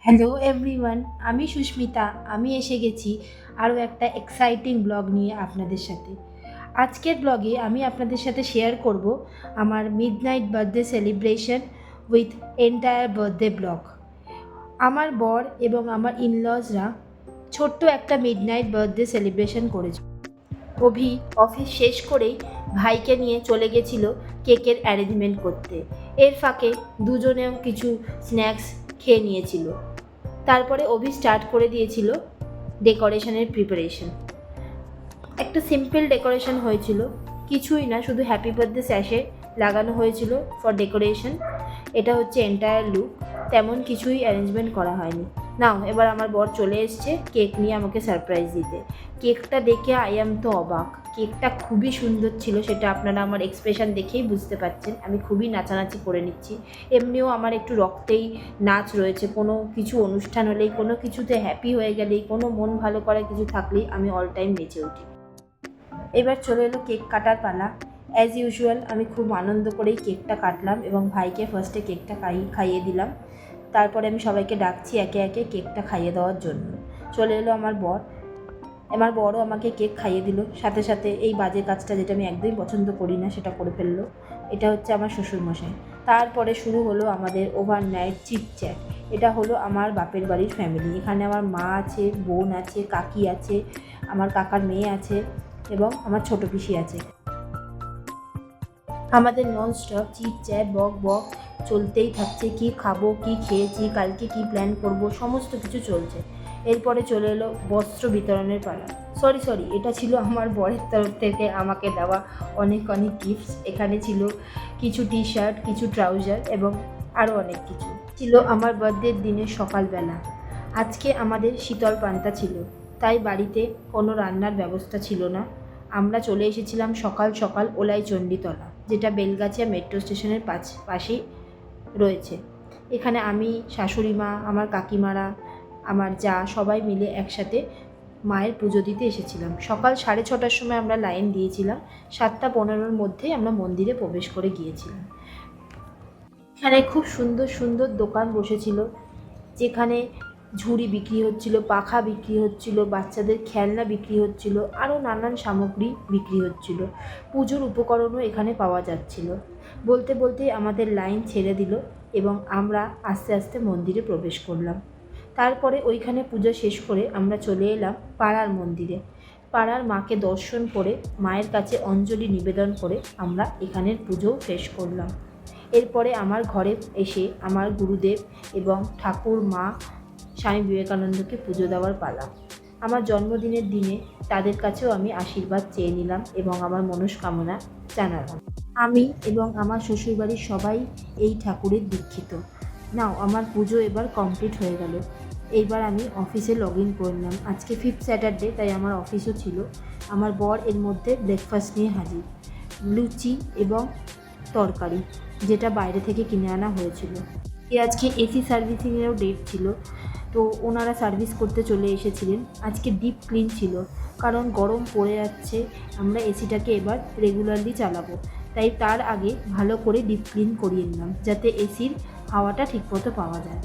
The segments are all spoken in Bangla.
হ্যালো এভরিওয়ান, আমি সুস্মিতা। আমি এসে গেছি আরও একটা এক্সাইটিং ব্লগ নিয়ে আপনাদের সাথে। আজকের ব্লগে আমি আপনাদের সাথে শেয়ার করব আমার midnight birthday celebration with entire birthday blog. আমার বর এবং আমার ইনলজরা ছোট্ট একটা মিডনাইট বার্থডে সেলিব্রেশন করেছে। অভি অফিস শেষ করেই ভাইকে নিয়ে চলে গেছিল কেকের অ্যারেঞ্জমেন্ট করতে। এর ফাঁকে দুজনেও কিছু স্ন্যাক্স খেয়ে নিয়েছিল। তারপরে অভি স্টার্ট করে দিয়েছিল ডেকোরেশনের প্রিপারেশন। একটা সিম্পল ডেকোরেশন হয়েছিল, কিছুই না, শুধু হ্যাপি বার্থডে স্যাশে লাগানো হয়েছিল ফর ডেকোরেশন। এটা হচ্ছে এন্টায়ার লুক, তেমন কিছুই অ্যারেঞ্জমেন্ট করা হয়নি। নাও এবার আমার বর চলে এসছে কেক নিয়ে আমাকে সারপ্রাইজ দিতে। কেকটা দেখে আই এম তো অবাক। কেকটা খুবই সুন্দর ছিল, সেটা আপনারা আমার এক্সপ্রেশন দেখেই বুঝতে পারছেন। আমি খুবই নাচানাচি করে নিচ্ছি। এমনিও আমার একটু রক্তেই নাচ রয়েছে। কোনো কিছু অনুষ্ঠান হলেই, কোনো কিছুতে হ্যাপি হয়ে গেলেই, কোনো মন ভালো করার কিছু থাকলেই আমি অল টাইম নেচে উঠি। এবার চলে এলো কেক কাটার পালা। অ্যাজ ইউজুয়াল আমি খুব আনন্দ করেই কেকটা কাটলাম এবং ভাইকে ফার্স্টে কেকটা খাইয়ে দিলাম। তারপরে আমি সবাইকে ডাকছি একে একে কেকটা খাইয়ে দেওয়ার জন্য। চলে এলো আমার বর। আমার বড়ও আমাকে কেক খাইয়ে দিল, সাথে সাথে এই বাজে কাজটা যেটা আমি একদমই পছন্দ করি না সেটা করে ফেললো। এটা হচ্ছে আমার শ্বশুরমশাই। তারপরে শুরু হলো আমাদের ওভারনাইট চিটচ্যাট। এটা হলো আমার বাপের বাড়ির ফ্যামিলি। এখানে আমার মা আছে, বোন আছে, কাকি আছে, আমার কাকার মেয়ে আছে এবং আমার ছোটো পিসি আছে। আমাদের ননস্টপ চিটচ্যাট বক বক চলতেই থাকছে। কি খাবো, কি খেয়েছি, কালকে কি প্ল্যান করব, সমস্ত কিছু চলছে। এরপরে চলে এলো বস্ত্র বিতরণের পালা। সরি, এটা ছিল আমার বরের তরফ থেকে আমাকে দেওয়া অনেক অনেক গিফটস। এখানে ছিল কিছু টি শার্ট, কিছু ট্রাউজার এবং আরও অনেক কিছু ছিল। আমার বার্থডের দিনের সকালবেলা আজকে আমাদের শীতল পান্তা ছিল, তাই বাড়িতে কোনো রান্নার ব্যবস্থা ছিল না। আমরা চলে এসেছিলাম সকাল সকাল ওলাই চণ্ডীতলা, যেটা বেলগাছিয়া মেট্রো স্টেশনের পাশেই রয়েছে। এখানে আমি, শাশুড়ি মা, আমার কাকিমারা, আমার যা সবাই মিলে একসাথে মায়ের পুজো দিতে এসেছিলাম। সকাল 6:30টার সময় আমরা লাইন দিয়েছিলাম। 7:15-র মধ্যেই আমরা মন্দিরে প্রবেশ করে গিয়েছিলাম। এখানে খুব সুন্দর সুন্দর দোকান বসেছিল, যেখানে ঝুড়ি বিক্রি হচ্ছিল, পাখা বিক্রি হচ্ছিল, বাচ্চাদের খেলনা বিক্রি হচ্ছিল, আরও নানান সামগ্রী বিক্রি হচ্ছিল। পুজোর উপকরণও এখানে পাওয়া যাচ্ছিল। বলতে বলতেই আমাদের লাইন ছেড়ে দিল এবং আমরা আস্তে আস্তে মন্দিরে প্রবেশ করলাম। তারপরে ওইখানে পুজো শেষ করে আমরা চলে এলাম পাড়ার মন্দিরে। পাড়ার মাকে দর্শন করে মায়ের কাছে অঞ্জলি নিবেদন করে আমরা এখানের পুজোও শেষ করলাম। এরপরে আমার ঘরে এসে আমার গুরুদেব এবং ঠাকুর মা স্বামী বিবেকানন্দকে পুজো দেওয়ার পালা। আমার জন্মদিনের দিনে তাদের কাছেও আমি আশীর্বাদ চেয়ে নিলাম এবং আমার মনস্কামনা জানালাম। আমি এবং আমার শ্বশুরবাড়ির সবাই এই ঠাকুরের দীক্ষিত। নাও আমার পুজো এবার কমপ্লিট হয়ে গেল। এইবার আমি অফিসে লগ ইন করলাম। আজকে 5th স্যাটারডে, তাই আমার অফিসও ছিল। আমার বর এর মধ্যে ব্রেকফাস্ট নিয়ে হাজির। লুচি এবং তরকারি, যেটা বাইরে থেকে কিনে আনা হয়েছিল। আজকে এসি সার্ভিসিংয়েরও ডেট ছিল, তো ওনারা সার্ভিস করতে চলে এসেছিলেন। আজকে ডিপ ক্লিন ছিল, কারণ গরম পড়ে যাচ্ছে, আমরা এসিটাকে এবার রেগুলারলি চালাবো, তাই তার আগে ভালো করে ডিপ ক্লিন করিয়ে নিলাম যাতে এসির হাওয়াটা ঠিকমতো পাওয়া যায়।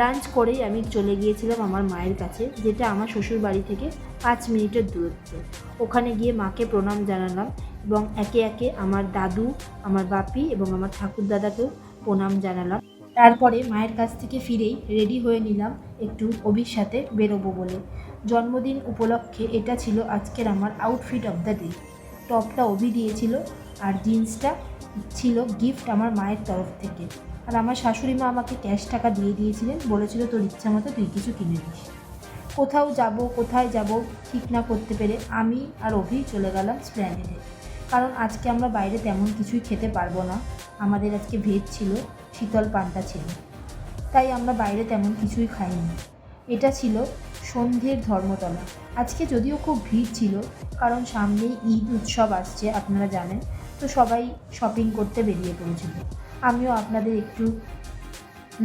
লাঞ্চ করেই আমি চলে গিয়েছিলাম আমার মায়ের কাছে, যেটা আমার শ্বশুর বাড়ি থেকে 5 মিনিটের দূরত্বে। ওখানে গিয়ে মাকে প্রণাম জানালাম এবং একে একে আমার দাদু, আমার বাপি এবং আমার ঠাকুরদাদাকেও প্রণাম জানালাম। তারপরে মায়ের কাছ থেকে ফিরেই রেডি হয়ে নিলাম একটু অভির সাথে বেরোবো বলে। জন্মদিন উপলক্ষে এটা ছিল আজকের আমার আউটফিট অফ দ্য ডে। টপটা অভি দিয়েছিল আর জিন্সটা ছিল গিফট আমার মায়ের তরফ থেকে। আর আমার শাশুড়ি মা আমাকে ক্যাশ টাকা দিয়ে দিয়েছিলেন, বলেছিল তোর ইচ্ছা মতো তুই কিছু কিনে নিস। কোথায় যাব ঠিক না করতে পেরে আমি আর অভি চলে গেলাম স্প্ল্যানেডে, কারণ আজকে আমরা বাইরে তেমন কিছুই খেতে পারবো না। আমাদের আজকে ভেজ ছিল, শীতল পান্তা ছিল, তাই আমরা বাইরে তেমন কিছুই খাইনি। এটা ছিল সন্ধ্যের ধর্মতলা। আজকে যদিও খুব ভিড় ছিল, কারণ সামনেই ঈদ উৎসব আসছে আপনারা জানেন, তো সবাই শপিং করতে বেরিয়ে পড়েছিল। আমিও আপনাদের একটু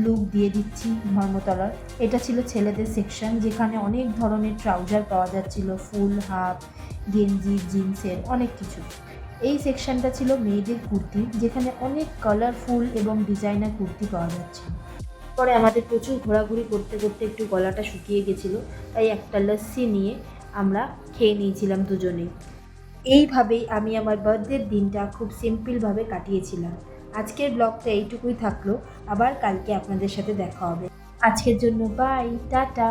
লুক দিয়ে দিচ্ছি ধর্মতলার। এটা ছিল ছেলেদের সেকশন, যেখানে অনেক ধরনের ট্রাউজার পাওয়া যাচ্ছিল, ফুল হাফ, গেঞ্জি, জিন্সের অনেক কিছু। এই সেকশনটা ছিল মেয়েদের কুর্তি, যেখানে অনেক কালারফুল এবং ডিজাইনার কুর্তি পাওয়া যাচ্ছিল। পরে আমাদের প্রচুর ঘোরাঘুরি করতে করতে একটু গলাটা শুকিয়ে গেছিলো, তাই একটা লস্যি নিয়ে আমরা খেয়ে নিয়েছিলাম দুজনেই। এইভাবেই আমি আমার বার্থডের দিনটা খুব সিম্পলভাবে কাটিয়েছিলাম। আজকের ব্লগটা এইটুকুই থাকলো, আবার কালকে আপনাদের সাথে দেখা হবে। আজকের জন্য বাই, টাটা।